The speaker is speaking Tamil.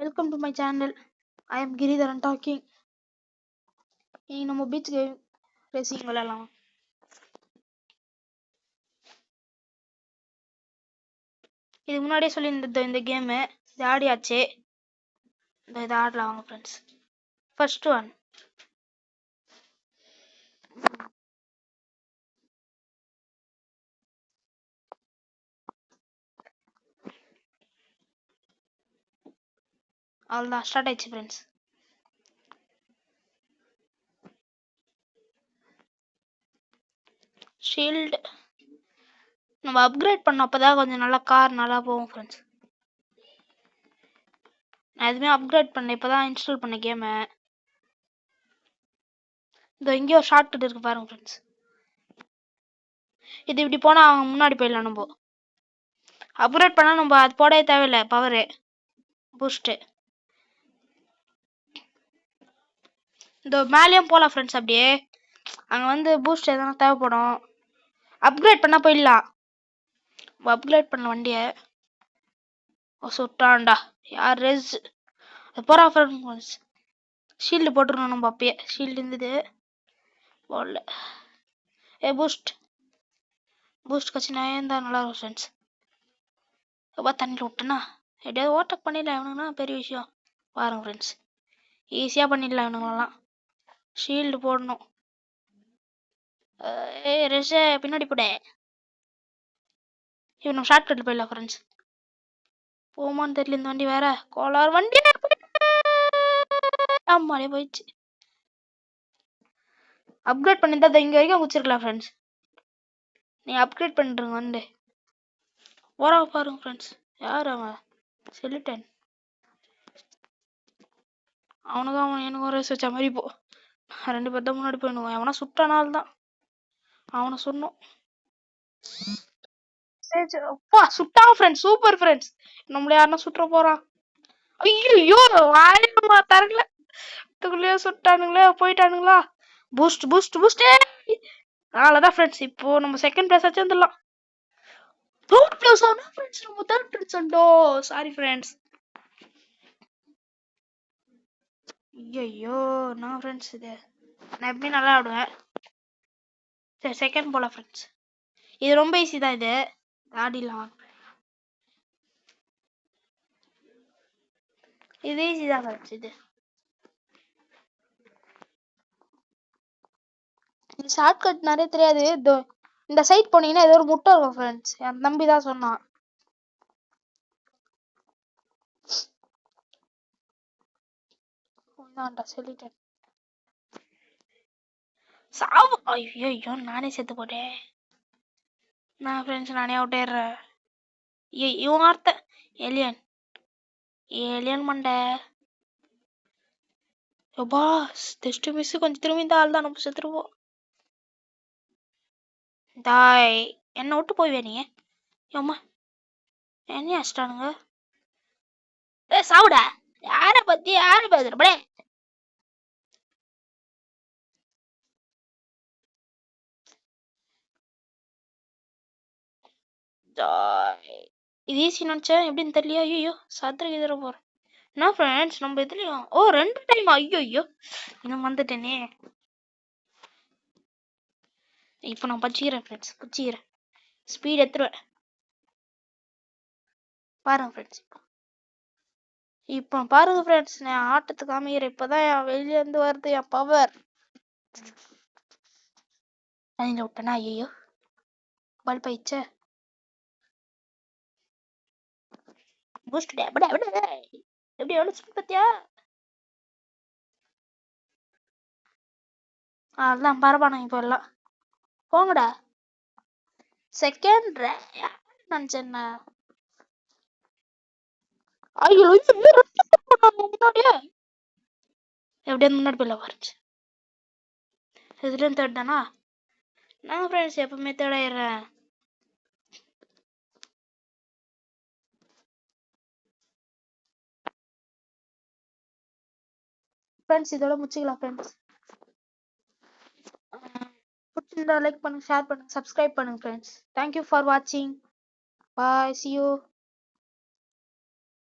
Welcome to my channel. I am Giridharan talking. இன்னைக்கு நம்ம பீச் கேம் ரேசிங் விளையாடலாம். இது முன்னாடியே சொல்லியிருந்தது இந்த கேமு. இது ஆடியாச்சு. இதை ஆடலாம் வாங்க ஃப்ரெண்ட்ஸ். First one. அவ்வளோதான், ஸ்டார்ட் ஆயிடுச்சு ஃப்ரெண்ட்ஸ். ஷீல்டு நம்ம அப்கிரேட் பண்ண அப்பதான் கொஞ்சம் நல்லா கார் நல்லா போகும் ஃப்ரெண்ட்ஸ். நான் எதுவுமே அப்கிரேட் பண்ணல, இப்போதான் இன்ஸ்டால் பண்ண கேமு. இந்த எங்கேயோ ஒரு ஷார்ட்கட் இருக்கு பாருங்க ஃப்ரெண்ட்ஸ். இது இப்படி போனா அவங்க முன்னாடி போயிடலாம். நம்ம அப்கிரேட் பண்ணா நம்ம அது போடவே தேவையில்லை. பவரு பூஸ்ட்டு இந்த மேலேயும் போகலாம் ஃப்ரெண்ட்ஸ். அப்படியே அங்கே வந்து பூஸ்ட் எதனா தேவைப்படும். அப்கிரேட் பண்ணா போயிடலாம். அப்கிரேட் பண்ண வண்டியை சுட்டான்டா. யார் ரெஸ் போறா ஃப்ரெண்ட்ஸ். ஷீல்டு போட்டுருக்கணும் நம்ம. அப்பயே ஷீல்டு இருந்தது போடல. பூஸ்ட் கட்சி நான் இருந்தா நல்லா இருக்கும் ஃப்ரெண்ட்ஸ். எப்பா தண்ணியில் விட்டேன்னா எப்படியாவது ஓட்டக் பண்ணிடலாம். இவனுங்கன்னா பெரிய விஷயம் பாருங்க ஃப்ரெண்ட்ஸ். ஈஸியாக பண்ணிடலாம் இவனுங்களெல்லாம். ஷீல்டு போடணும். ரெஸ் பின்னாடி போட. இவன் நம்ம ஷார்ட் கட்டில் போயிடலாம் ஃப்ரெண்ட்ஸ். போமான்னு தெரியல. இந்த வண்டி வேற கோளாறு வண்டி. ஆமாலே போயிடுச்சு. அப்கிரேட் பண்ணியிருந்தா இங்கே வரைக்கும் குச்சிருக்கலாம் ஃப்ரெண்ட்ஸ். நீ அப்கிரேட் பண்ணிருங்க வந்து போறா பாருங்க ஃப்ரெண்ட்ஸ். யார் அவன்? சொல்லிட்டேன். அவன் எனக்கு ரேஸ் வச்ச மாதிரி போ. ரெண்டு பேர் தான் முன்னாடி போயிடுவோம். எவனா சுட்டானால் தான் அவனை சொன்னோம். அப்பா சுட்டான் ஃப்ரெண்ட்ஸ். Super friends. நம்மள யாருன்னா சுற்ற போறான். ஐயோ வாயிலுமா தரல. அதுக்குள்ளேயே சுட்டானுங்களே. போயிட்டானுங்களா? பூஸ்ட் அவ்வளோதான் ஃப்ரெண்ட்ஸ். இப்போ நம்ம செகண்ட் பிளேஸ் ஆச்சு வந்துடலாம். தேர்ட் பிளேஸ் ஆனா ஃப்ரெண்ட்ஸ். நம்ம தேர்ட் பிளேஸ் வந்துட்டோம். Sorry friends. ஐயோ நான் ஃப்ரெண்ட்ஸ் இது நான் எப்படி நல்லா ஆடுவேன். சரி செகண்ட் போல ஃப்ரெண்ட்ஸ். இது ரொம்ப ஈஸி தான். இது ஆடிடலாம். இது ஈஸி தான் ஃப்ரெண்ட்ஸ். இது ஷார்ட்கட் நிறைய தெரியாது. இந்த சைட் போனீங்கன்னா ஏதோ ஒரு முட்டை இருக்கும் ஃப்ரெண்ட்ஸ். என் தம்பி தான் சொன்னான். சொல்லிட்டேன். சாவு. ஐயோ நானே செத்து போட்டேன். நான் ஃப்ரெண்ட்ஸ் நானே அவுட்டேறேன். இவன் வார்த்தை ஏலியன் மண்டை. எப்பா ஜஸ்ட் மிஸ். கொஞ்சம் திரும்பி இந்த ஆள் தான் நம்ம செத்துருவோம். தாய் என்ன விட்டு போய் வேணீங்க. ஏம்மா என்ன அடிச்சிட்டானுங்க. சாவுடா. யாரை பத்தி யாரு பேசுறப்படே. இது ஈஸி நினைச்சேன். எப்படின்னு தெரியலையா? ஐயோ சதுர எதிர போறேன். என்ன ஃப்ரெண்ட்ஸ் நம்ம எதுலயும் ரெண்டு டைம். ஐயோ இன்னும் வந்துட்டேனே. இப்போ நான் பச்சிக்கிறேன் ஃப்ரெண்ட்ஸ். பச்சிக்கிறேன். ஸ்பீட் எடுத்துருவேன் பாருங்க ஃப்ரெண்ட்ஸ். இப்போ பாருங்க ஃப்ரெண்ட்ஸ். நான் ஆட்டத்துக்கு காமிக்கிறேன். இப்போதான் வெளியே இருந்து வருது என் பவர். தண்ணியில் விட்டேனா? ஐயோ பல்ப் ஆயிடுச்சே. பூஸ்ட் எப்படி எவ்வளோ ஸ்பீட் பத்தியா? அதெல்லாம் பரவாயில்ல. இப்போ எல்லாம் போங்கடா. செகண்ட் நினச்சேன். ஐயோ முன்னாடியே எப்படியா முன்னாடி போயில வரச்சு. இதுலேயும் தேர்ட் தானா? நான் ஃப்ரெண்ட்ஸ் எப்பவுமே தேர்ட் ஆயிடுறேன். ஃப்ரெண்ட்ஸ் இதோட முடிச்சுக்கலாம் ஃப்ரெண்ட்ஸ். பிடிச்சிருந்தா லைக் பண்ணுங்க, ஷேர் பண்ணுங்க, சப்ஸ்கிரைப் பண்ணுங்க ஃப்ரெண்ட்ஸ். தேங்க்யூ ஃபார் வாட்சிங். பாய், see you.